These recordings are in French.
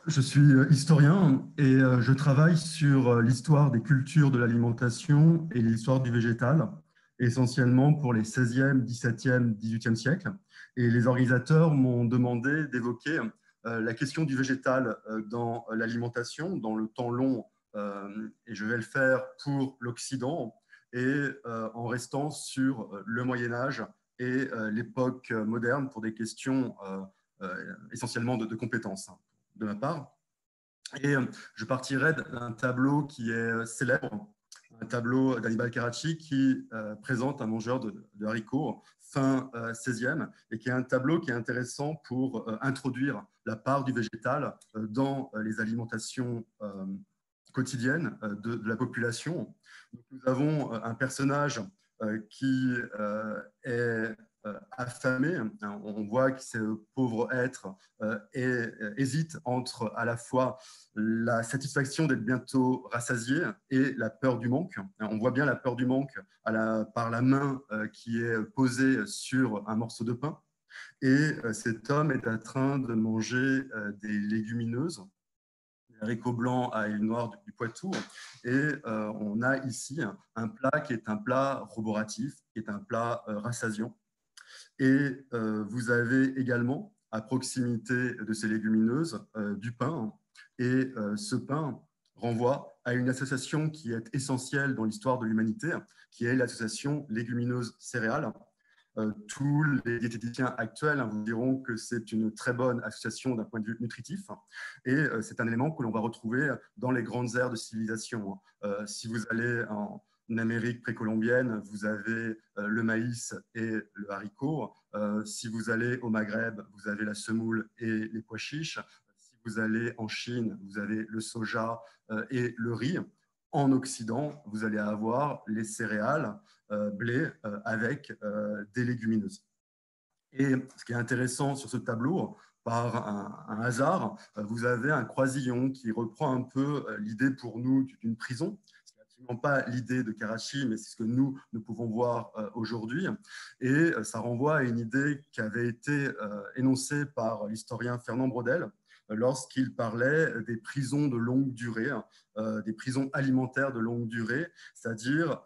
Je suis historien et je travaille sur l'histoire des cultures de l'alimentation et l'histoire du végétal, essentiellement pour les 16e, 17e, 18e siècles. Et les organisateurs m'ont demandé d'évoquer la question du végétal dans l'alimentation, dans le temps long, et je vais le faire pour l'Occident, et en restant sur le Moyen Âge et l'époque moderne pour des questions essentiellement de compétences de ma part. Et je partirai d'un tableau qui est célèbre, un tableau d'Annibal Carracci qui présente un mangeur de haricots fin 16e et qui est un tableau qui est intéressant pour introduire la part du végétal dans les alimentations quotidiennes de la population. Donc, nous avons un personnage qui est affamé. On voit que ce pauvre être hésite entre à la fois la satisfaction d'être bientôt rassasié et la peur du manque. On voit bien la peur du manque par la main qui est posée sur un morceau de pain. Et cet homme est en train de manger des légumineuses, des haricots blancs à huile noire du Poitou. Et on a ici un plat qui est un plat roboratif, qui est un plat rassasiant. Et vous avez également, à proximité de ces légumineuses, du pain. Et ce pain renvoie à une association qui est essentielle dans l'histoire de l'humanité, qui est l'association légumineuse-céréales. Tous les diététiciens actuels vous diront que c'est une très bonne association d'un point de vue nutritif. Et c'est un élément que l'on va retrouver dans les grandes aires de civilisation. Si vous allez en Amérique précolombienne, vous avez le maïs et le haricot. Si vous allez au Maghreb, vous avez la semoule et les pois chiches. Si vous allez en Chine, vous avez le soja et le riz. En Occident, vous allez avoir les céréales, blé, avec des légumineuses. Et ce qui est intéressant sur ce tableau, par un hasard, vous avez un croisillon qui reprend un peu l'idée pour nous d'une prison. Ce n'est absolument pas l'idée de Carracci, mais c'est ce que nous pouvons voir aujourd'hui. Et ça renvoie à une idée qui avait été énoncée par l'historien Fernand Braudel lorsqu'il parlait des prisons de longue durée, des prisons alimentaires de longue durée, c'est-à-dire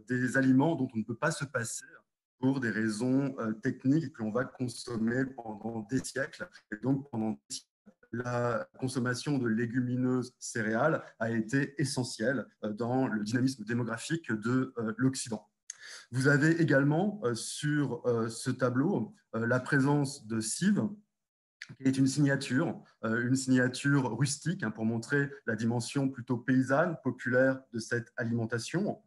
des aliments dont on ne peut pas se passer pour des raisons techniques que l'on va consommer pendant des siècles. Et donc, pendant des siècles, la consommation de légumineuses céréales a été essentielle dans le dynamisme démographique de l'Occident. Vous avez également sur ce tableau la présence de cives, qui est une signature rustique pour montrer la dimension plutôt paysanne, populaire de cette alimentation.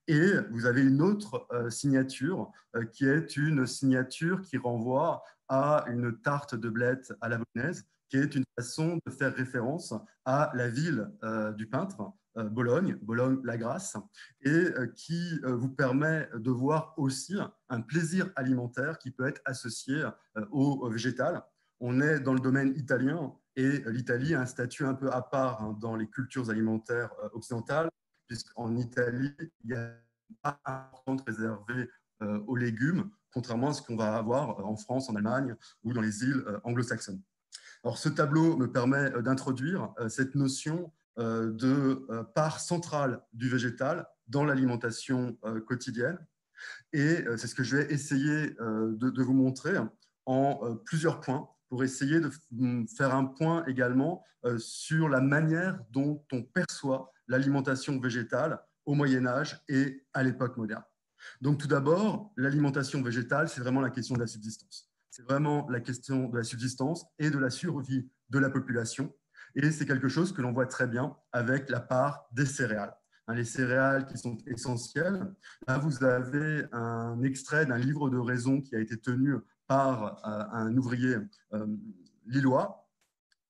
Et vous avez une autre signature qui est une signature qui renvoie à une tarte de blettes à la bolognaise, qui est une façon de faire référence à la ville du peintre, Bologne, Bologne-la-Grasse, et qui vous permet de voir aussi un plaisir alimentaire qui peut être associé au végétal. On est dans le domaine italien et l'Italie a un statut un peu à part dans les cultures alimentaires occidentales, puisqu'en Italie, il y a une part importante réservée aux légumes, contrairement à ce qu'on va avoir en France, en Allemagne ou dans les îles anglo-saxonnes. Alors, ce tableau me permet d'introduire cette notion de part centrale du végétal dans l'alimentation quotidienne. Et c'est ce que je vais essayer de vous montrer en plusieurs points pour essayer de faire un point également sur la manière dont on perçoit l'alimentation végétale au Moyen Âge et à l'époque moderne. Donc tout d'abord, l'alimentation végétale, c'est vraiment la question de la subsistance. C'est vraiment la question de la subsistance et de la survie de la population. Et c'est quelque chose que l'on voit très bien avec la part des céréales. Les céréales qui sont essentielles. Là, vous avez un extrait d'un livre de raison qui a été tenu par un ouvrier lillois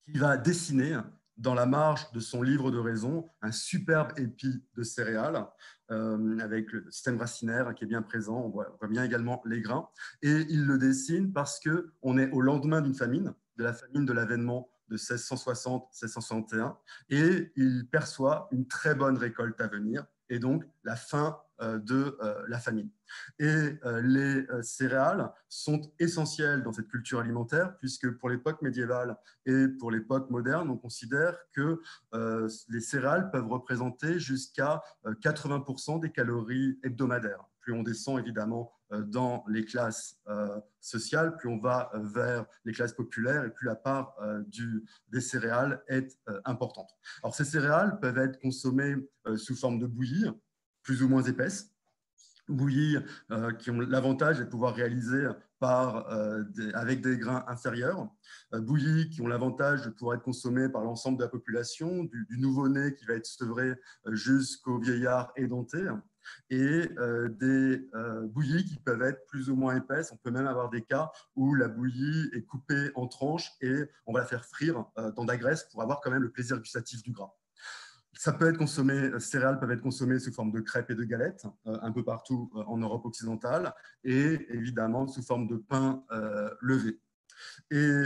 qui va dessiner dans la marge de son livre de raison un superbe épi de céréales avec le système racinaire qui est bien présent. On voit bien également les grains. Et il le dessine parce qu'on est au lendemain d'une famine, de la famine de l'avènement de 1660-1661, et il perçoit une très bonne récolte à venir, et donc la fin de la famine. Et les céréales sont essentielles dans cette culture alimentaire, puisque pour l'époque médiévale et pour l'époque moderne, on considère que les céréales peuvent représenter jusqu'à 80% des calories hebdomadaires. Plus on descend évidemment dans les classes sociales, plus on va vers les classes populaires et plus la part des céréales est importante. Alors ces céréales peuvent être consommées sous forme de bouillie, plus ou moins épaisse, bouillies qui ont l'avantage de pouvoir réaliser avec des grains inférieurs, bouillies qui ont l'avantage de pouvoir être consommées par l'ensemble de la population, du nouveau-né qui va être sevré jusqu'au vieillard édenté, et des bouillies qui peuvent être plus ou moins épaisses. On peut même avoir des cas où la bouillie est coupée en tranches et on va la faire frire dans de la graisse pour avoir quand même le plaisir gustatif du gras. Ça peut être consommé, céréales peuvent être consommées sous forme de crêpes et de galettes, un peu partout en Europe occidentale, et évidemment sous forme de pain levé. Et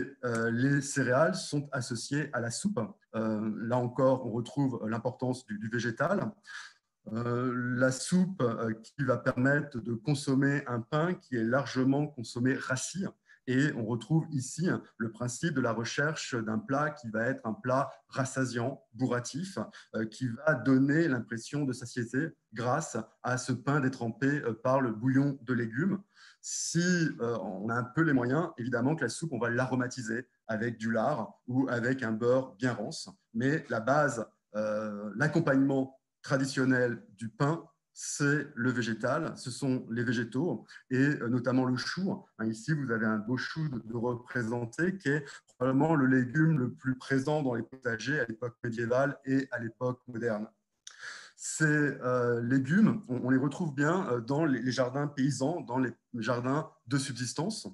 les céréales sont associées à la soupe. Là encore, on retrouve l'importance du végétal. La soupe qui va permettre de consommer un pain qui est largement consommé rassis. Et on retrouve ici le principe de la recherche d'un plat qui va être un plat rassasiant, bourratif, qui va donner l'impression de satiété grâce à ce pain détrempé par le bouillon de légumes. Si on a un peu les moyens, évidemment que la soupe, on va l'aromatiser avec du lard ou avec un beurre bien rance. Mais la base, l'accompagnement traditionnel du pain, c'est le végétal, ce sont les végétaux et notamment le chou. Ici, vous avez un beau chou de représenté qui est probablement le légume le plus présent dans les potagers à l'époque médiévale et à l'époque moderne. Ces légumes, on les retrouve bien dans les jardins paysans, dans les jardins de subsistance.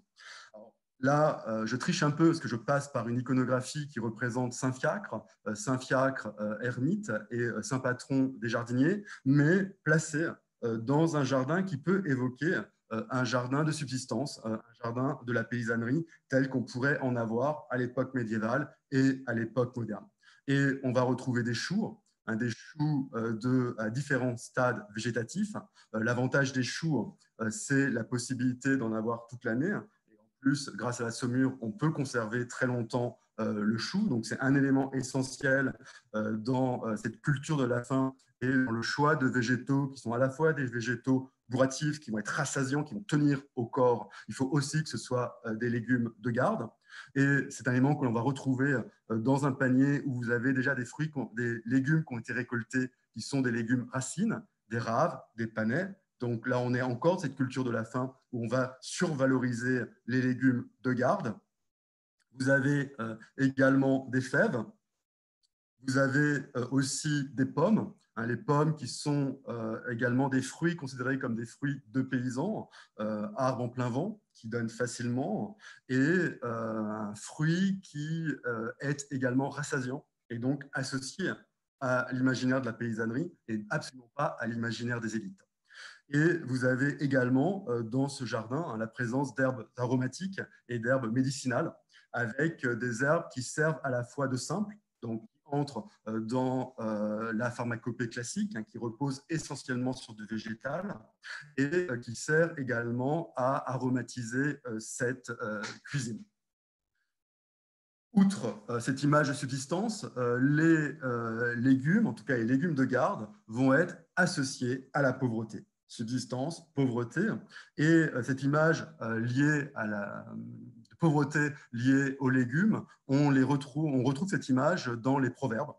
Alors, là, je triche un peu parce que je passe par une iconographie qui représente Saint-Fiacre, Saint-Fiacre ermite et saint patron des jardiniers, mais placé dans un jardin qui peut évoquer un jardin de subsistance, un jardin de la paysannerie tel qu'on pourrait en avoir à l'époque médiévale et à l'époque moderne. Et on va retrouver des choux, des choux à différents stades végétatifs. L'avantage des choux, c'est la possibilité d'en avoir toute l'année. Plus, grâce à la saumure, on peut conserver très longtemps le chou. Donc, c'est un élément essentiel dans cette culture de la faim et dans le choix de végétaux qui sont à la fois des végétaux bourratifs, qui vont être rassasiants, qui vont tenir au corps. Il faut aussi que ce soit des légumes de garde. Et c'est un élément que l'on va retrouver dans un panier où vous avez déjà des légumes qui ont été récoltés, qui sont des légumes racines, des raves, des panais. Donc là, on est encore dans cette culture de la faim où on va survaloriser les légumes de garde. Vous avez également des fèves. Vous avez aussi des pommes. Les pommes qui sont également des fruits considérés comme des fruits de paysans, arbres en plein vent qui donnent facilement, et un fruit qui est également rassasiant et donc associé à l'imaginaire de la paysannerie et absolument pas à l'imaginaire des élites. Et vous avez également dans ce jardin la présence d'herbes aromatiques et d'herbes médicinales, avec des herbes qui servent à la fois de simples, donc qui entrent dans la pharmacopée classique, qui repose essentiellement sur du végétal, et qui sert également à aromatiser cette cuisine. Outre cette image de subsistance, les légumes, en tout cas les légumes de garde, vont être associés à la pauvreté. Subsistance, pauvreté, et cette image liée à la pauvreté liée aux légumes, on retrouve cette image dans les proverbes,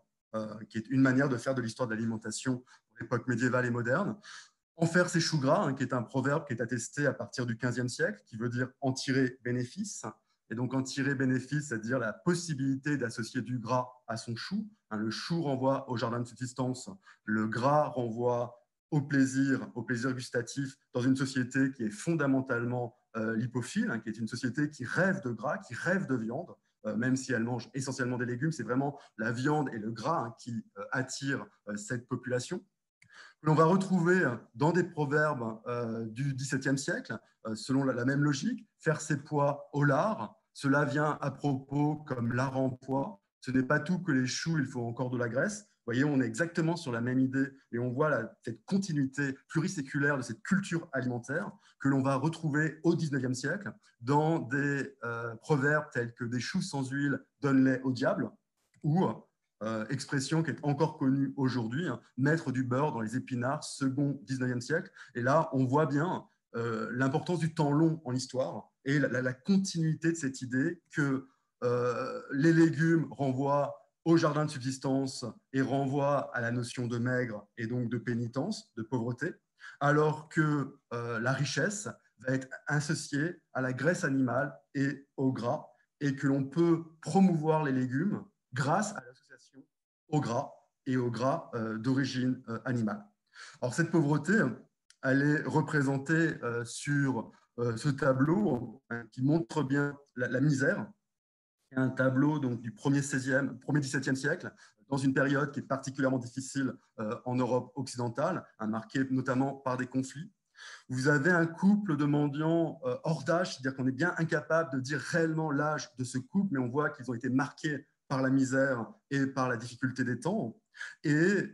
qui est une manière de faire de l'histoire de l'alimentation pour l'époque médiévale et moderne. En faire ses choux gras, qui est un proverbe qui est attesté à partir du XVe siècle, qui veut dire en tirer bénéfice. Et donc en tirer bénéfice, c'est-à-dire la possibilité d'associer du gras à son chou. Le chou renvoie au jardin de subsistance, le gras renvoie au plaisir gustatif dans une société qui est fondamentalement lipophile, qui est une société qui rêve de gras, qui rêve de viande, même si elle mange essentiellement des légumes. C'est vraiment la viande et le gras qui attirent cette population. L'on va retrouver dans des proverbes du XVIIe siècle, selon la même logique, faire ses pois au lard. Cela vient à propos comme lard en pois. Ce n'est pas tout que les choux, il faut encore de la graisse. voyez, on est exactement sur la même idée et on voit cette continuité pluriséculaire de cette culture alimentaire que l'on va retrouver au XIXe siècle dans des proverbes tels que des choux sans huile donnent-les au diable ou expression qui est encore connue aujourd'hui, hein, mettre du beurre dans les épinards, second XIXe siècle. Et là, on voit bien l'importance du temps long en histoire et la continuité de cette idée que les légumes renvoient au jardin de subsistance et renvoient à la notion de maigre et donc de pénitence, de pauvreté, alors que la richesse va être associée à la graisse animale et au gras, et que l'on peut promouvoir les légumes grâce à l'association au gras et au gras d'origine animale. Alors cette pauvreté, elle est représentée sur ce tableau qui montre bien la misère. C'est un tableau donc, du 1er 17e siècle, dans une période qui est particulièrement difficile en Europe occidentale, marquée notamment par des conflits. Vous avez un couple de mendiants hors d'âge, c'est-à-dire qu'on est bien incapable de dire réellement l'âge de ce couple, mais on voit qu'ils ont été marqués par la misère et par la difficulté des temps. Et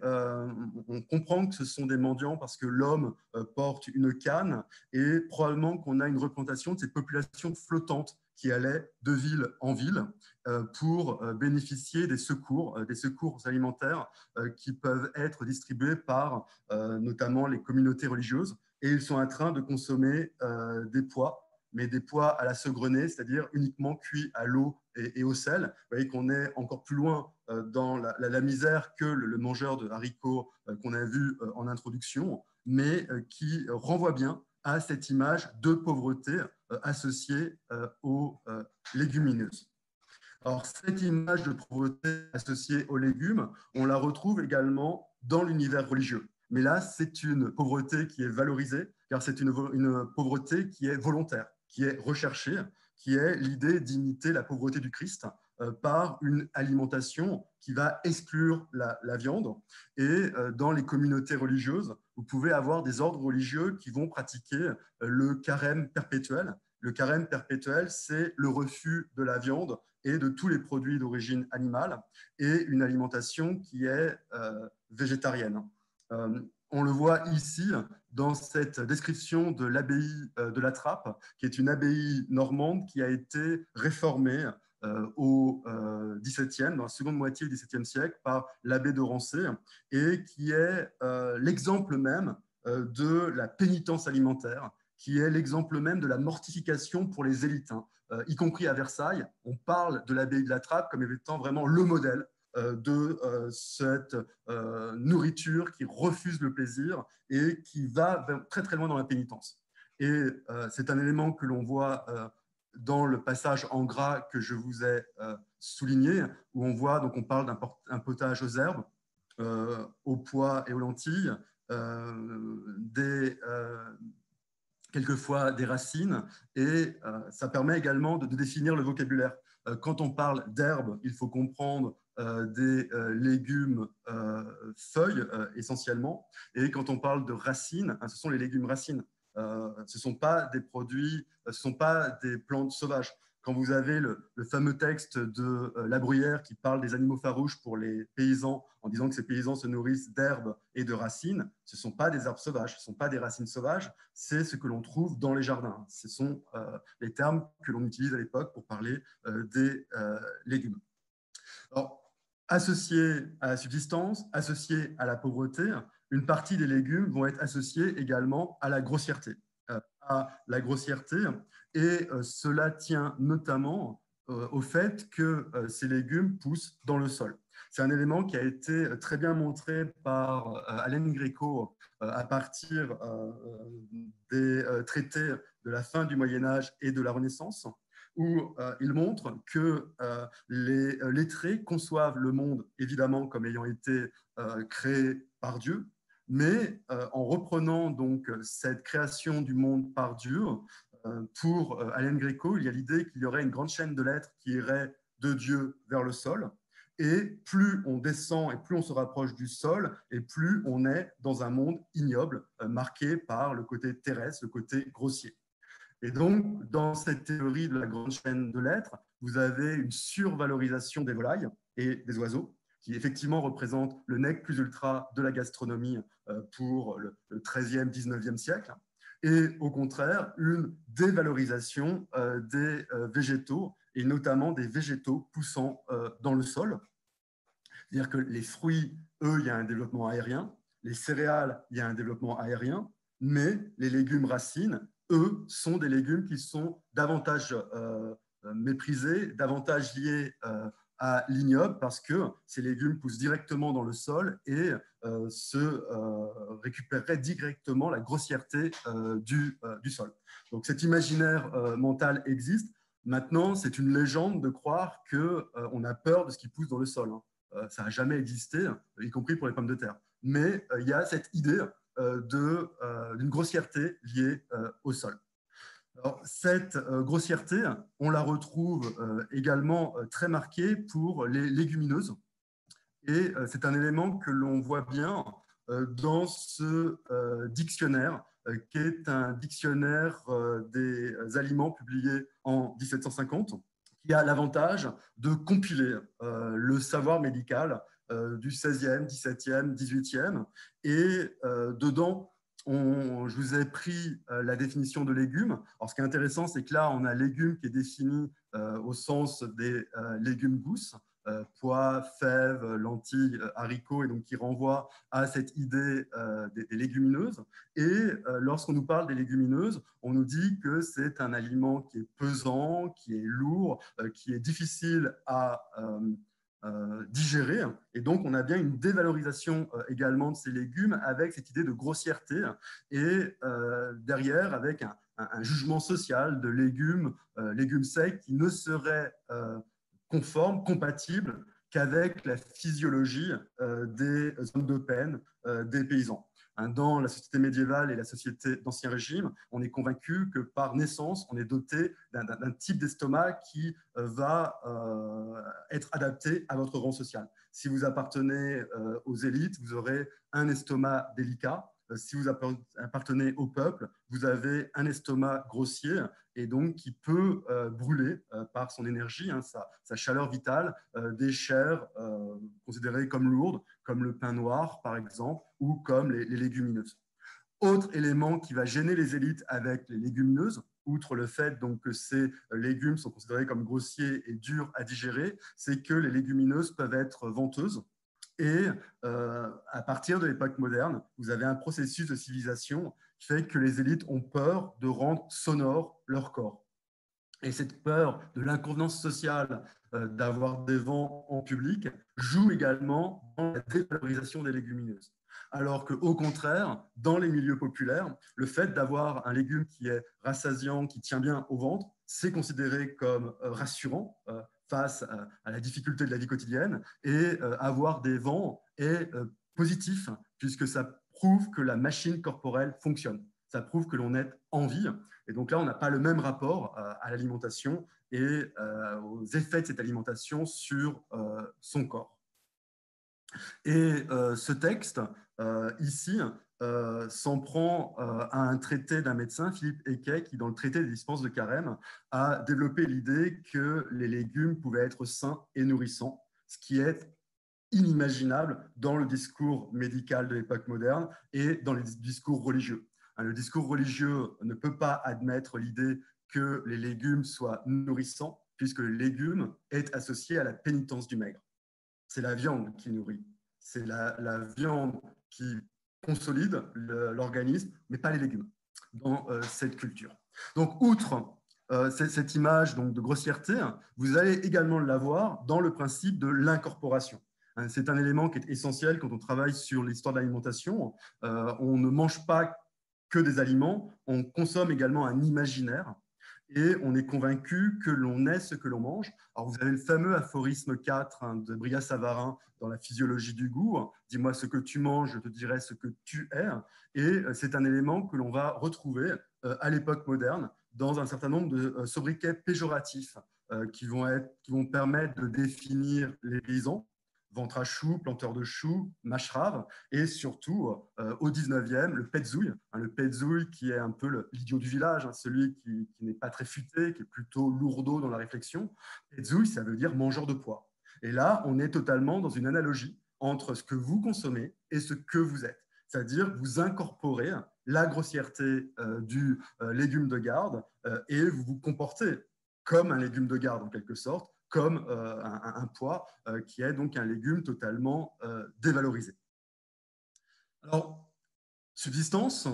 on comprend que ce sont des mendiants parce que l'homme porte une canne et probablement qu'on a une représentation de cette population flottante qui allait de ville en ville pour bénéficier des secours alimentaires qui peuvent être distribués par notamment les communautés religieuses. Et ils sont en train de consommer des pois, mais des pois à la saugrenée, c'est-à-dire uniquement cuits à l'eau et au sel. Vous voyez qu'on est encore plus loin dans la misère que le mangeur de haricots qu'on a vu en introduction, mais qui renvoie bien à cette image de pauvreté associée aux légumineuses. Alors, cette image de pauvreté associée aux légumes, on la retrouve également dans l'univers religieux. Mais là, c'est une pauvreté qui est valorisée, car c'est une pauvreté qui est volontaire, qui est recherchée, qui est l'idée d'imiter la pauvreté du Christ par une alimentation qui va exclure la viande. Et dans les communautés religieuses, vous pouvez avoir des ordres religieux qui vont pratiquer le carême perpétuel. Le carême perpétuel, c'est le refus de la viande et de tous les produits d'origine animale et une alimentation qui est végétarienne. On le voit ici dans cette description de l'abbaye de la Trappe, qui est une abbaye normande qui a été réformée au XVIIe, dans la seconde moitié du XVIIe siècle, par l'abbé de Rancé, et qui est l'exemple même de la pénitence alimentaire, qui est l'exemple même de la mortification pour les élites. Y compris à Versailles, on parle de l'abbaye de la Trappe comme étant vraiment le modèle de cette nourriture qui refuse le plaisir et qui va très très loin dans la pénitence. Et c'est un élément que l'on voit dans le passage en gras que je vous ai souligné, où on voit, donc on parle d'un potage aux herbes, aux pois et aux lentilles, quelquefois des racines, et ça permet également de définir le vocabulaire. Quand on parle d'herbes, il faut comprendre des légumes feuilles essentiellement, et quand on parle de racines, ce sont les légumes racines. Ce ne sont pas des produits, ce ne sont pas des plantes sauvages. Quand vous avez le fameux texte de La Bruyère qui parle des animaux farouches pour les paysans, en disant que ces paysans se nourrissent d'herbes et de racines, ce ne sont pas des herbes sauvages, ce ne sont pas des racines sauvages, c'est ce que l'on trouve dans les jardins. Ce sont les termes que l'on utilise à l'époque pour parler des légumes. Alors, associés à la subsistance, associés à la pauvreté, une partie des légumes vont être associés également à la grossièreté. Et cela tient notamment au fait que ces légumes poussent dans le sol. C'est un élément qui a été très bien montré par Alain Gréco à partir des traités de la fin du Moyen-Âge et de la Renaissance, où il montre que les lettrés conçoivent le monde évidemment comme ayant été créé par Dieu, mais en reprenant donc cette création du monde par Dieu, pour Alain Gréco, il y a l'idée qu'il y aurait une grande chaîne de lettres qui irait de Dieu vers le sol, et plus on descend et plus on se rapproche du sol, et plus on est dans un monde ignoble, marqué par le côté terrestre, le côté grossier. Et donc, dans cette théorie de la grande chaîne de l'être, vous avez une survalorisation des volailles et des oiseaux qui effectivement représente le nec plus ultra de la gastronomie pour le XIIIe, XIXe siècle, et au contraire une dévalorisation des végétaux, et notamment des végétaux poussant dans le sol. C'est-à-dire que les fruits, eux, il y a un développement aérien, les céréales, il y a un développement aérien, mais les légumes racines, eux, sont des légumes qui sont davantage méprisés, davantage liés à l'ignoble, parce que ces légumes poussent directement dans le sol et se récupéreraient directement la grossièreté du sol. Donc cet imaginaire mental existe. Maintenant, c'est une légende de croire qu'on a peur de ce qui pousse dans le sol. Ça n'a jamais existé, y compris pour les pommes de terre. Mais il y a cette idée d'une grossièreté liée au sol. Alors, cette grossièreté, on la retrouve également très marquée pour les légumineuses. Et c'est un élément que l'on voit bien dans ce dictionnaire, qui est un dictionnaire des aliments publié en 1750, qui a l'avantage de compiler le savoir médical du 16e, 17e, 18e. Et dedans, je vous ai pris la définition de légumes. Alors, ce qui est intéressant, c'est que là, on a légumes qui est défini au sens des légumes gousses, pois, fèves, lentilles, haricots, et donc qui renvoie à cette idée des légumineuses. Et lorsqu'on nous parle des légumineuses, on nous dit que c'est un aliment qui est pesant, qui est lourd, qui est difficile à digérer. Et donc, on a bien une dévalorisation également de ces légumes avec cette idée de grossièreté et derrière avec un jugement social de légumes secs qui ne seraient conforme, compatible qu'avec la physiologie des zones de peine des paysans. Dans la société médiévale et la société d'Ancien Régime, on est convaincu que par naissance, on est doté d'un type d'estomac qui va être adapté à votre rang social. Si vous appartenez aux élites, vous aurez un estomac délicat. Si vous appartenez au peuple, vous avez un estomac grossier et donc qui peut brûler par son énergie, sa chaleur vitale, des chairs considérées comme lourdes, comme le pain noir par exemple, ou comme les légumineuses. Autre élément qui va gêner les élites avec les légumineuses, outre le fait donc, que ces légumes sont considérés comme grossiers et durs à digérer, c'est que les légumineuses peuvent être venteuses. Et à partir de l'époque moderne, vous avez un processus de civilisation qui fait que les élites ont peur de rendre sonore leur corps. Et cette peur de l'inconvenance sociale d'avoir des vents en public joue également dans la dévalorisation des légumineuses. Alors qu'au contraire, dans les milieux populaires, le fait d'avoir un légume qui est rassasiant, qui tient bien au ventre, c'est considéré comme rassurant face à la difficulté de la vie quotidienne, et avoir des vents est positif puisque ça prouve que la machine corporelle fonctionne. Ça prouve que l'on est en vie. Et donc là, on n'a pas le même rapport à l'alimentation et aux effets de cette alimentation sur son corps. Et ce texte, ici, s'en prend à un traité d'un médecin, Philippe Ecquet, qui, dans le traité des dispenses de carême, a développé l'idée que les légumes pouvaient être sains et nourrissants, ce qui est inimaginable dans le discours médical de l'époque moderne et dans les discours religieux. Le discours religieux ne peut pas admettre l'idée que les légumes soient nourrissants, puisque le légume est associé à la pénitence du maigre. C'est la viande qui nourrit, c'est la viande qui consolide l'organisme, mais pas les légumes dans cette culture. Donc, outre cette image donc, de grossièreté, vous allez également l'avoir dans le principe de l'incorporation. C'est un élément qui est essentiel quand on travaille sur l'histoire de l'alimentation. On ne mange pas que des aliments, on consomme également un imaginaire et on est convaincu que l'on est ce que l'on mange. Alors vous avez le fameux aphorisme 4 de Brillat-Savarin dans La physiologie du goût. Dis-moi ce que tu manges, je te dirai ce que tu es. Et c'est un élément que l'on va retrouver à l'époque moderne dans un certain nombre de sobriquets péjoratifs qui vont permettre de définir les paysans, ventre à choux, planteur de choux, mâcherave, et surtout au 19e, le petzouille, le petzouille qui est un peu l'idiot du village, celui qui n'est pas très futé, qui est plutôt lourdeau dans la réflexion. Petzouille, ça veut dire mangeur de pois. Et là, on est totalement dans une analogie entre ce que vous consommez et ce que vous êtes. C'est-à-dire vous incorporez la grossièreté du légume de garde et vous vous comportez comme un légume de garde en quelque sorte, comme un pois qui est donc un légume totalement dévalorisé. Alors, subsistance,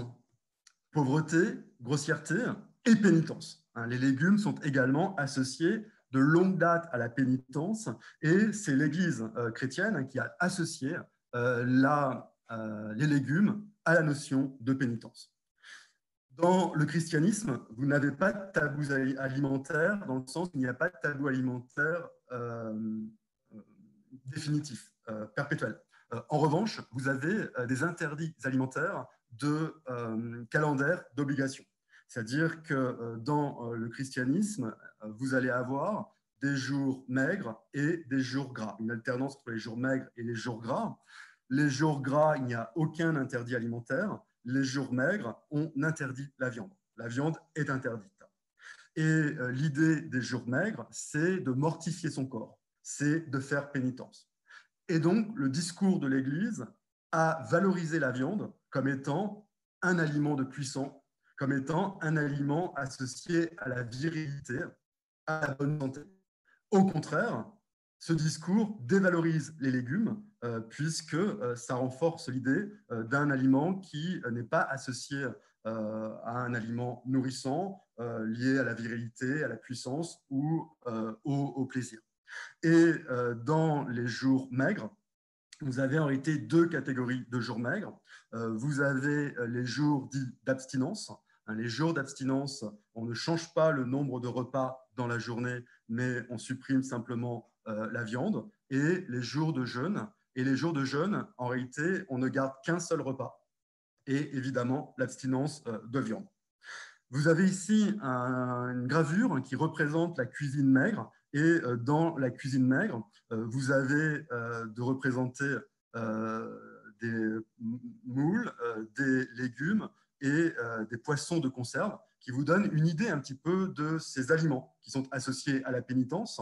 pauvreté, grossièreté et pénitence. Les légumes sont également associés de longue date à la pénitence et c'est l'Église chrétienne qui a associé les légumes à la notion de pénitence. Dans le christianisme, vous n'avez pas de tabou alimentaire dans le sens où il n'y a pas de tabou alimentaire définitif, perpétuel. En revanche, vous avez des interdits alimentaires de calendaire d'obligation. C'est-à-dire que dans le christianisme, vous allez avoir des jours maigres et des jours gras, une alternance entre les jours maigres et les jours gras. Les jours gras, il n'y a aucun interdit alimentaire. Les jours maigres, on interdit la viande. La viande est interdite. Et l'idée des jours maigres, c'est de mortifier son corps, c'est de faire pénitence. Et donc, le discours de l'Église a valorisé la viande comme étant un aliment de puissant, comme étant un aliment associé à la virilité, à la bonne santé. Au contraire, ce discours dévalorise les légumes puisque ça renforce l'idée d'un aliment qui n'est pas associé à un aliment nourrissant, lié à la virilité, à la puissance ou au plaisir. Et dans les jours maigres, vous avez en réalité deux catégories de jours maigres. Vous avez les jours dits d'abstinence. Les jours d'abstinence, on ne change pas le nombre de repas dans la journée, mais on supprime simplement la viande. Et les jours de jeûne. Et les jours de jeûne, en réalité, on ne garde qu'un seul repas. Et évidemment, l'abstinence de viande. Vous avez ici une gravure qui représente la cuisine maigre. Et dans la cuisine maigre, vous avez de représenter des moules, des légumes et des poissons de conserve qui vous donnent une idée un petit peu de ces aliments qui sont associés à la pénitence.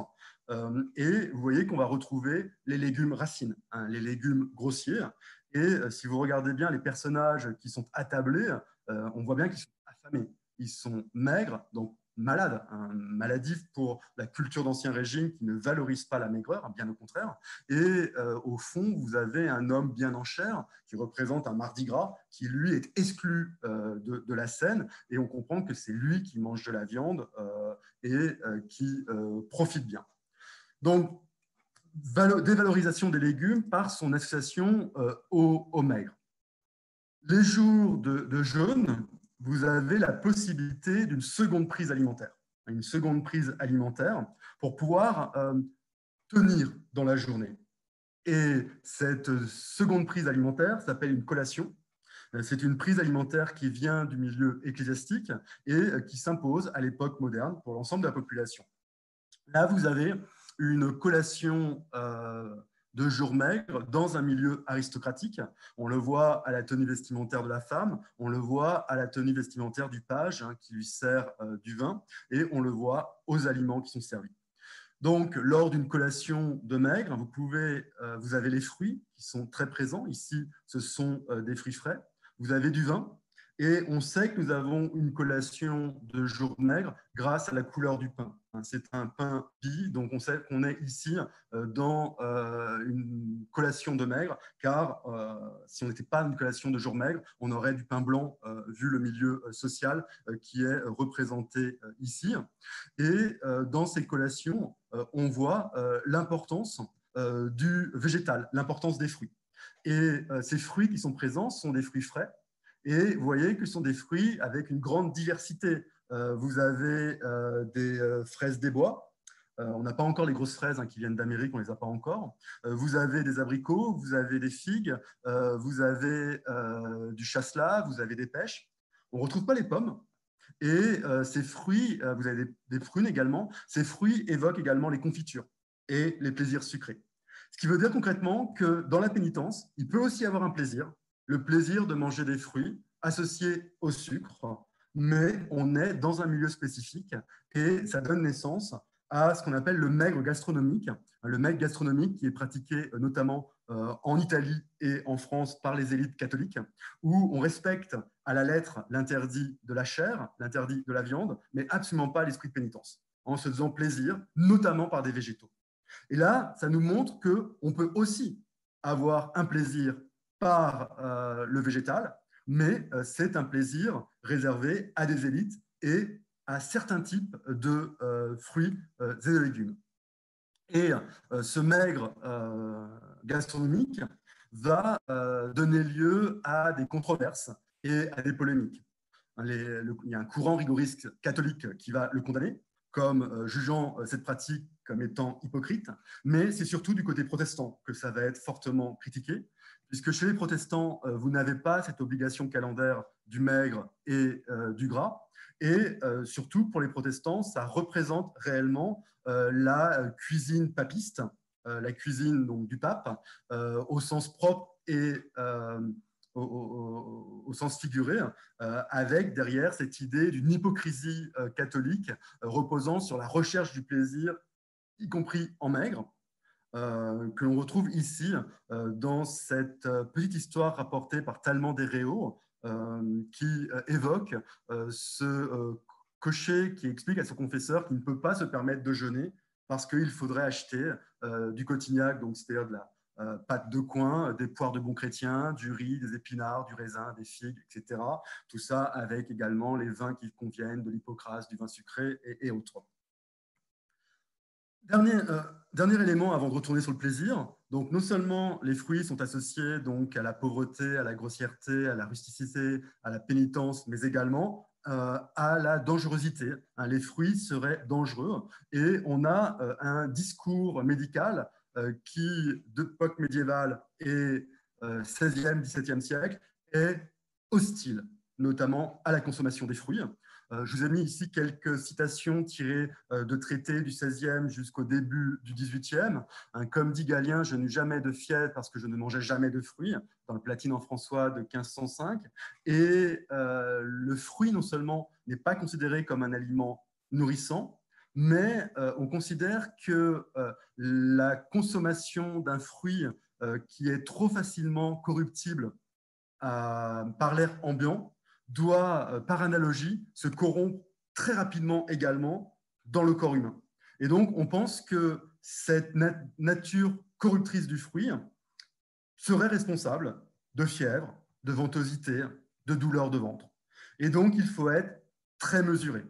Et vous voyez qu'on va retrouver les légumes racines, les légumes grossiers. Et si vous regardez bien les personnages qui sont attablés, on voit bien qu'ils sont affamés. Ils sont maigres, donc malades, maladifs pour la culture d'Ancien Régime qui ne valorise pas la maigreur, bien au contraire. Et au fond, vous avez un homme bien en chair qui représente un mardi gras qui, lui, est exclu de la scène. Et on comprend que c'est lui qui mange de la viande et qui profite bien. Donc, dévalorisation des légumes par son association au maigre. Les jours de jeûne, vous avez la possibilité d'une seconde prise alimentaire. Une seconde prise alimentaire pour pouvoir tenir dans la journée. Et cette seconde prise alimentaire s'appelle une collation. C'est une prise alimentaire qui vient du milieu ecclésiastique et qui s'impose à l'époque moderne pour l'ensemble de la population. Là, vous avez une collation de jours maigres dans un milieu aristocratique. On le voit à la tenue vestimentaire de la femme, on le voit à la tenue vestimentaire du page qui lui sert du vin, et on le voit aux aliments qui sont servis. Donc, lors d'une collation de maigre, vous avez les fruits qui sont très présents. Ici, ce sont des fruits frais. Vous avez du vin. Et on sait que nous avons une collation de jour maigre grâce à la couleur du pain. C'est un pain pie, donc on sait qu'on est ici dans une collation de maigre, car si on n'était pas une collation de jour maigre, on aurait du pain blanc vu le milieu social qui est représenté ici. Et dans ces collations, on voit l'importance du végétal, l'importance des fruits. Et ces fruits qui sont présents sont des fruits frais. Et vous voyez que ce sont des fruits avec une grande diversité. Vous avez des fraises des bois. On n'a pas encore les grosses fraises qui viennent d'Amérique, on ne les a pas encore. Vous avez des abricots, vous avez des figues, vous avez du chasselas, vous avez des pêches. On ne retrouve pas les pommes. Et ces fruits, vous avez des prunes également. Ces fruits évoquent également les confitures et les plaisirs sucrés. Ce qui veut dire concrètement que dans la pénitence, il peut aussi y avoir un plaisir, le plaisir de manger des fruits associés au sucre, mais on est dans un milieu spécifique et ça donne naissance à ce qu'on appelle le maigre gastronomique. Le maigre gastronomique qui est pratiqué notamment en Italie et en France par les élites catholiques, où on respecte à la lettre l'interdit de la chair, l'interdit de la viande, mais absolument pas l'esprit de pénitence, en se faisant plaisir, notamment par des végétaux. Et là, ça nous montre qu'on peut aussi avoir un plaisir par le végétal, mais c'est un plaisir réservé à des élites et à certains types de fruits et de légumes. Et ce maigre gastronomique va donner lieu à des controverses et à des polémiques. Il y a un courant rigoriste catholique qui va le condamner, comme jugeant cette pratique comme étant hypocrite, mais c'est surtout du côté protestant que ça va être fortement critiqué, puisque chez les protestants, vous n'avez pas cette obligation calendaire du maigre et du gras, et surtout pour les protestants, ça représente réellement la cuisine papiste, la cuisine donc, du pape, au sens propre et au sens figuré, avec derrière cette idée d'une hypocrisie catholique reposant sur la recherche du plaisir, y compris en maigre, que l'on retrouve ici dans cette petite histoire rapportée par Tallemant des Réaux, qui évoque ce cocher qui explique à son confesseur qu'il ne peut pas se permettre de jeûner parce qu'il faudrait acheter du cotignac, donc c'est-à-dire de la pâte de coin, des poires de bon chrétien, du riz, des épinards, du raisin, des figues, etc. Tout ça avec également les vins qui conviennent, de l'hypocrase, du vin sucré et autres. Dernier élément avant de retourner sur le plaisir. Donc, non seulement les fruits sont associés donc, à la pauvreté, à la grossièreté, à la rusticité, à la pénitence, mais également à la dangerosité. Les fruits seraient dangereux et on a un discours médical qui, d'époque médiévale et 16e, 17e siècle, est hostile, notamment à la consommation des fruits. Je vous ai mis ici quelques citations tirées de traités du XVIe jusqu'au début du XVIIIe. Comme dit Galien, je n'eus jamais de fièvre parce que je ne mangeais jamais de fruits, dans le Platine en François de 1505. Et le fruit, non seulement n'est pas considéré comme un aliment nourrissant, mais on considère que la consommation d'un fruit qui est trop facilement corruptible par l'air ambiant doit, par analogie, se corrompre très rapidement également dans le corps humain. Et donc, on pense que cette nature corruptrice du fruit serait responsable de fièvre, de ventosité, de douleurs de ventre. Et donc, il faut être très mesuré.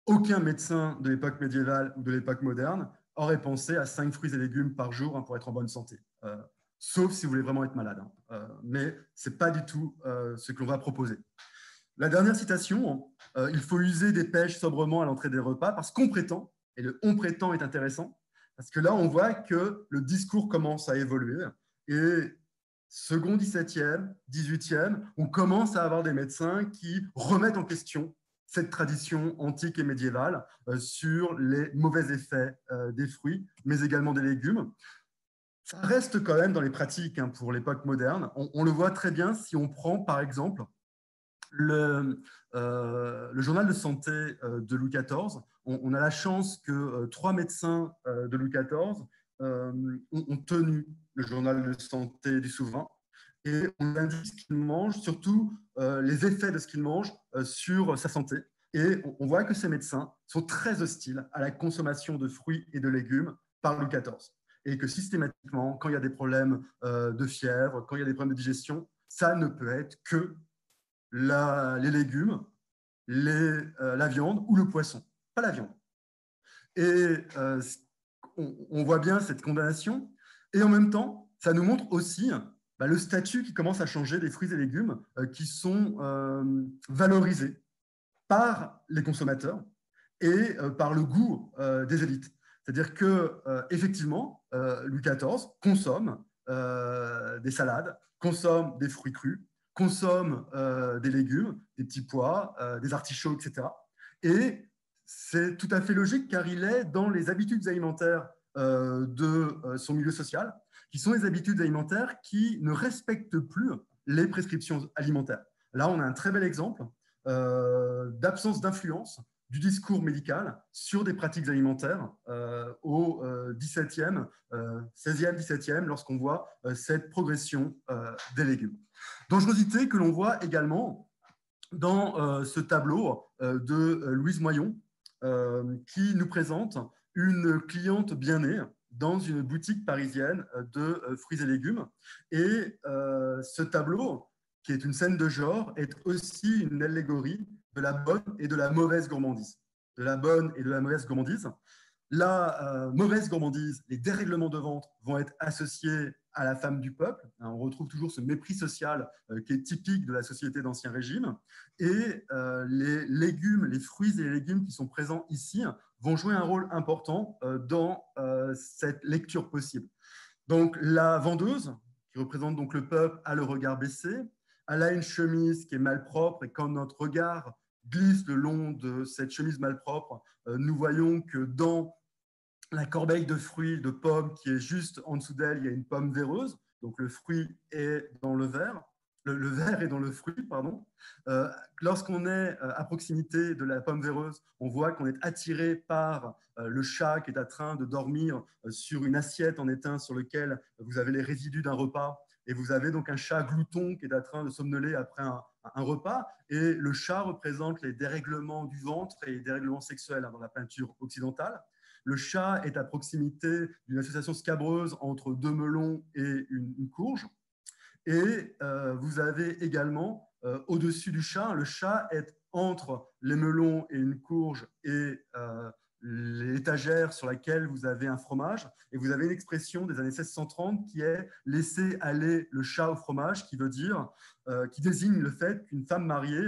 Aucun médecin de l'époque médiévale ou de l'époque moderne aurait pensé à 5 fruits et légumes par jour pour être en bonne santé. Sauf si vous voulez vraiment être malade. Mais ce n'est pas du tout ce que l'on va proposer. La dernière citation, il faut user des pêches sobrement à l'entrée des repas parce qu'on prétend, et le on prétend est intéressant, parce que là, on voit que le discours commence à évoluer et second 17e, 18e, on commence à avoir des médecins qui remettent en question cette tradition antique et médiévale sur les mauvais effets des fruits, mais également des légumes. Ça reste quand même dans les pratiques pour l'époque moderne. On le voit très bien si on prend, par exemple, le journal de santé de Louis XIV. On a la chance que 3 médecins de Louis XIV ont tenu le journal de santé du souverain et on indique ce qu'il mange, surtout les effets de ce qu'il mange sur sa santé. Et on voit que ces médecins sont très hostiles à la consommation de fruits et de légumes par Louis XIV. Et que systématiquement, quand il y a des problèmes de fièvre, quand il y a des problèmes de digestion, ça ne peut être que les légumes, la viande ou le poisson, pas la viande. Et on voit bien cette condamnation. Et en même temps, ça nous montre aussi le statut qui commence à changer des fruits et légumes qui sont valorisés par les consommateurs et par le goût des élites. C'est-à-dire que effectivement, Louis XIV consomme des salades, consomme des fruits crus, consomme des légumes, des petits pois, des artichauts, etc. Et c'est tout à fait logique car il est dans les habitudes alimentaires de son milieu social, qui sont les habitudes alimentaires qui ne respectent plus les prescriptions alimentaires. Là, on a un très bel exemple d'absence d'influence du discours médical sur des pratiques alimentaires au XVIIe, XVIe, XVIIe, lorsqu'on voit cette progression des légumes. Dangerosité que l'on voit également dans ce tableau de Louise Moyon, qui nous présente une cliente bien née dans une boutique parisienne de fruits et légumes. Et ce tableau, qui est une scène de genre, est aussi une allégorie de la bonne et de la mauvaise gourmandise. De la bonne et de la mauvaise gourmandise. La mauvaise gourmandise, les dérèglements de ventre vont être associés à la femme du peuple. On retrouve toujours ce mépris social qui est typique de la société d'Ancien Régime. Et les légumes, les fruits et les légumes qui sont présents ici vont jouer un rôle important dans cette lecture possible. Donc la vendeuse, qui représente donc le peuple, a le regard baissé. Elle a une chemise qui est malpropre et quand notre regard glisse le long de cette chemise malpropre, nous voyons que dans la corbeille de fruits, de pommes qui est juste en dessous d'elle, il y a une pomme véreuse. Donc le fruit est dans le verre. Le verre est dans le fruit, pardon. Lorsqu'on est à proximité de la pomme véreuse, on voit qu'on est attiré par le chat qui est en train de dormir sur une assiette en étain sur lequel vous avez les résidus d'un repas. Et vous avez donc un chat glouton qui est en train de somnoler après un repas. Et le chat représente les dérèglements du ventre et les dérèglements sexuels dans la peinture occidentale. Le chat est à proximité d'une association scabreuse entre deux melons et une courge. Et vous avez également, au-dessus du chat, le chat est entre les melons et une courge et l'étagère sur laquelle vous avez un fromage. Et vous avez une expression des années 1630 qui est « laisser aller le chat au fromage », qui veut dire, qui désigne le fait qu'une femme mariée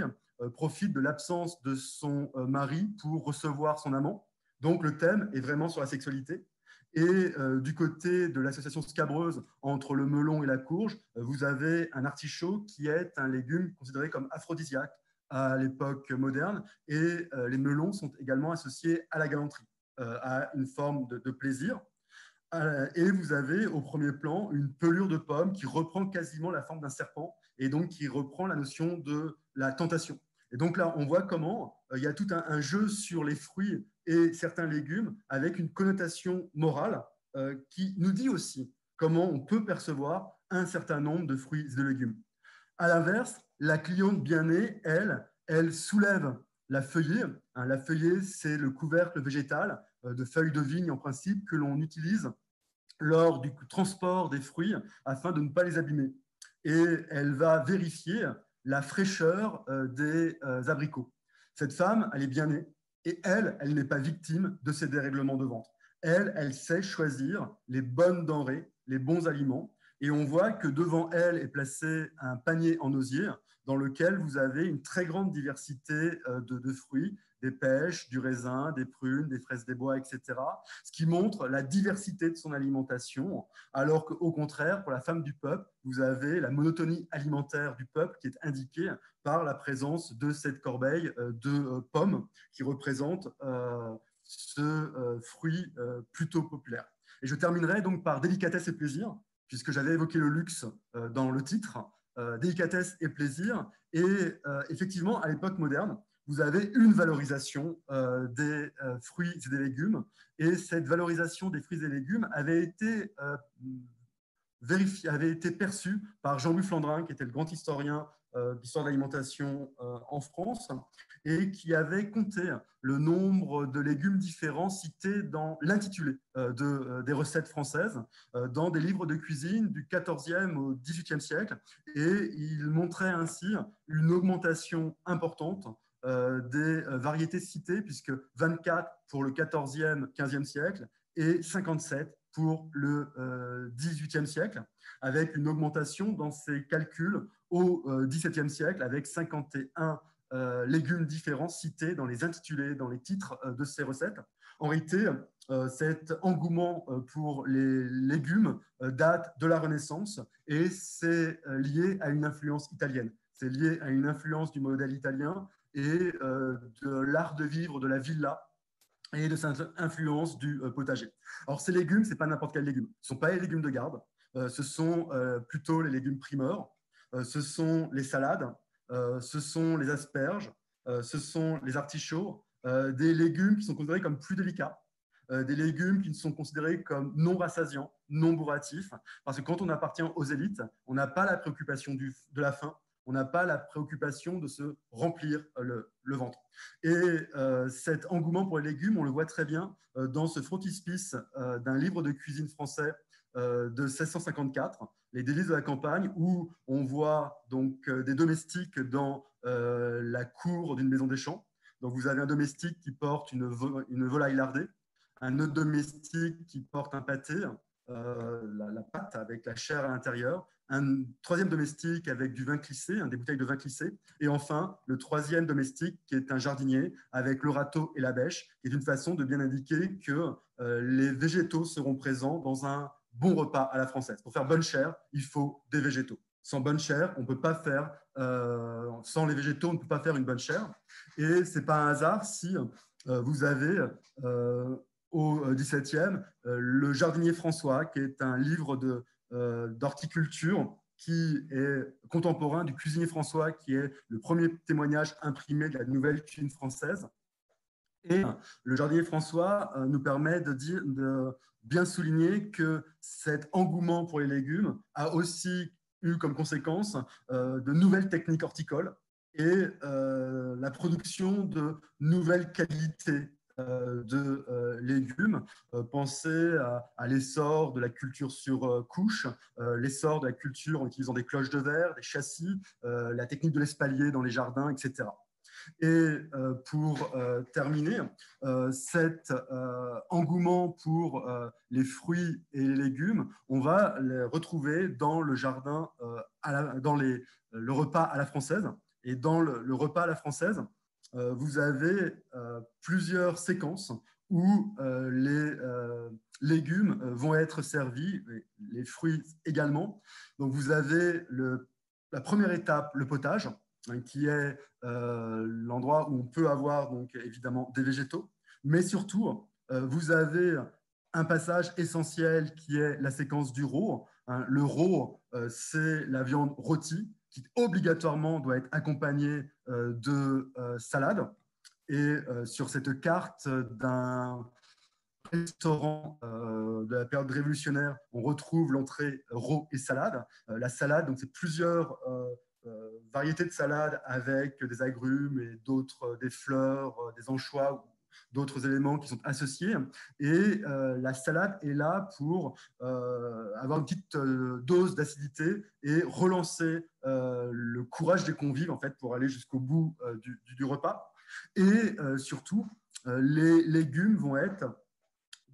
profite de l'absence de son mari pour recevoir son amant. Donc le thème est vraiment sur la sexualité. Et du côté de l'association scabreuse entre le melon et la courge, vous avez un artichaut qui est un légume considéré comme aphrodisiaque à l'époque moderne. Et les melons sont également associés à la galanterie, à une forme de plaisir. Et vous avez au premier plan une pelure de pomme qui reprend quasiment la forme d'un serpent et donc qui reprend la notion de la tentation. Et donc là, on voit comment il y a tout un jeu sur les fruits et certains légumes avec une connotation morale qui nous dit aussi comment on peut percevoir un certain nombre de fruits et de légumes. À l'inverse, la cliente bien née, elle soulève la feuillée. La feuillée, c'est le couvercle végétal de feuilles de vigne en principe que l'on utilise lors du transport des fruits afin de ne pas les abîmer. Et elle va vérifier la fraîcheur des abricots. Cette femme, elle est bien née et elle n'est pas victime de ces dérèglements de ventre. Elle sait choisir les bonnes denrées, les bons aliments. Et on voit que devant elle est placé un panier en osier dans lequel vous avez une très grande diversité de fruits, des pêches, du raisin, des prunes, des fraises des bois, etc. Ce qui montre la diversité de son alimentation, alors qu'au contraire, pour la femme du peuple, vous avez la monotonie alimentaire du peuple qui est indiquée par la présence de cette corbeille de pommes qui représente ce fruit plutôt populaire. Et je terminerai donc par délicatesse et plaisir, puisque j'avais évoqué le luxe dans le titre, délicatesse et plaisir. Et effectivement, à l'époque moderne, vous avez une valorisation des fruits et des légumes. Et cette valorisation des fruits et des légumes avait été avait été perçue par Jean-Louis Flandrin, qui était le grand historien d'histoire de l'alimentation en France, et qui avait compté le nombre de légumes différents cités dans l'intitulé des recettes françaises, dans des livres de cuisine du XIVe au XVIIIe siècle. Et il montrait ainsi une augmentation importante des variétés citées, puisque 24 pour le XIVe, XVe siècle et 57 pour le XVIIIe siècle, avec une augmentation dans ces calculs au XVIIe siècle, avec 51 légumes différents cités dans les intitulés, dans les titres de ces recettes. En réalité, cet engouement pour les légumes date de la Renaissance et c'est lié à une influence italienne. C'est lié à une influence du modèle italien et de l'art de vivre de la villa et de cette influence du potager. Alors, ces légumes, ce n'est pas n'importe quel légume. Ce ne sont pas les légumes de garde, ce sont plutôt les légumes primeurs, ce sont les salades, ce sont les asperges, ce sont les artichauts, des légumes qui sont considérés comme plus délicats, des légumes qui ne sont considérés comme non rassasiants, non bourratifs, parce que quand on appartient aux élites, on n'a pas la préoccupation de la faim, on n'a pas la préoccupation de se remplir le ventre. Et cet engouement pour les légumes, on le voit très bien dans ce frontispice d'un livre de cuisine français de 1654, Les délices de la campagne, où on voit donc des domestiques dans la cour d'une maison des champs. Donc vous avez un domestique qui porte une volaille lardée, un autre domestique qui porte un pâté, la pâte avec la chair à l'intérieur, un troisième domestique avec du vin clissé, des bouteilles de vin clissé, et enfin le troisième domestique qui est un jardinier avec le râteau et la bêche, qui est une façon de bien indiquer que les végétaux seront présents dans un bon repas à la française. Pour faire bonne chair, il faut des végétaux. Sans bonne chair, on peut pas faire, sans les végétaux, on ne peut pas faire une bonne chair. Et c'est pas un hasard si vous avez au XVIIe le jardinier François, qui est un livre d'horticulture qui est contemporain du cuisinier François, qui est le premier témoignage imprimé de la nouvelle cuisine française. Et le jardinier François nous permet de bien souligner que cet engouement pour les légumes a aussi eu comme conséquence de nouvelles techniques horticoles et la production de nouvelles qualités de légumes. Pensez à l'essor de la culture sur couche, l'essor de la culture en utilisant des cloches de verre, des châssis, la technique de l'espalier dans les jardins, etc. Et pour terminer, cet engouement pour les fruits et les légumes, on va les retrouver dans le jardin, dans le repas à la française. Et dans le repas à la française, vous avez plusieurs séquences où les légumes vont être servis, les fruits également. Donc vous avez la première étape, le potage, qui est l'endroit où on peut avoir donc évidemment des végétaux, mais surtout vous avez un passage essentiel qui est la séquence du raw. Le raw, c'est la viande rôtie qui obligatoirement doit être accompagnée de salade. Et sur cette carte d'un restaurant de la période révolutionnaire, on retrouve l'entrée raw et salade. La salade, donc c'est plusieurs variétés de salade avec des agrumes et d'autres, des fleurs, des anchois, d'autres éléments qui sont associés. Et la salade est là pour avoir une petite dose d'acidité et relancer le courage des convives en fait, pour aller jusqu'au bout du repas. Et surtout, les légumes vont être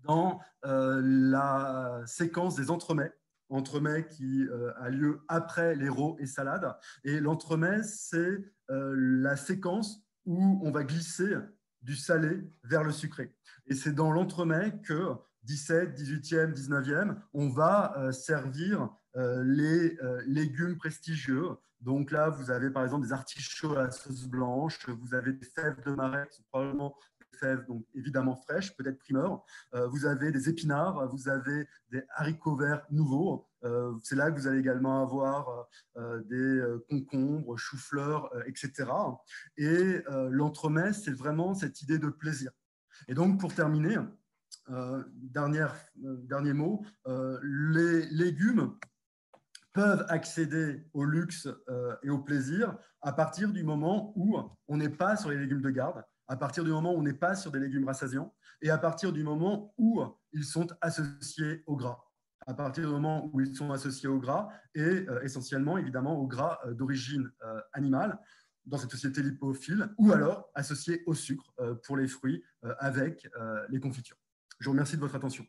dans la séquence des entremets. Entremets qui a lieu après les rots et salades. Et l'entremets, c'est la séquence où on va glisser du salé vers le sucré. Et c'est dans l'entremets que 17, 18e, 19e, on va servir les légumes prestigieux. Donc là, vous avez par exemple des artichauts à la sauce blanche, vous avez des fèves de marais qui sont probablement des fèves donc évidemment fraîches, peut-être primeurs. Vous avez des épinards, vous avez des haricots verts nouveaux. C'est là que vous allez également avoir des concombres, choux-fleurs, etc. Et l'entremets, c'est vraiment cette idée de plaisir. Et donc, pour terminer, dernier mot, les légumes peuvent accéder au luxe et au plaisir à partir du moment où on n'est pas sur les légumes de garde, à partir du moment où on n'est pas sur des légumes rassasiants, et à partir du moment où ils sont associés au gras. À partir du moment où ils sont associés au gras et essentiellement, évidemment, au gras d'origine animale, dans cette société lipophile, ou alors associés au sucre pour les fruits avec les confitures. Je vous remercie de votre attention.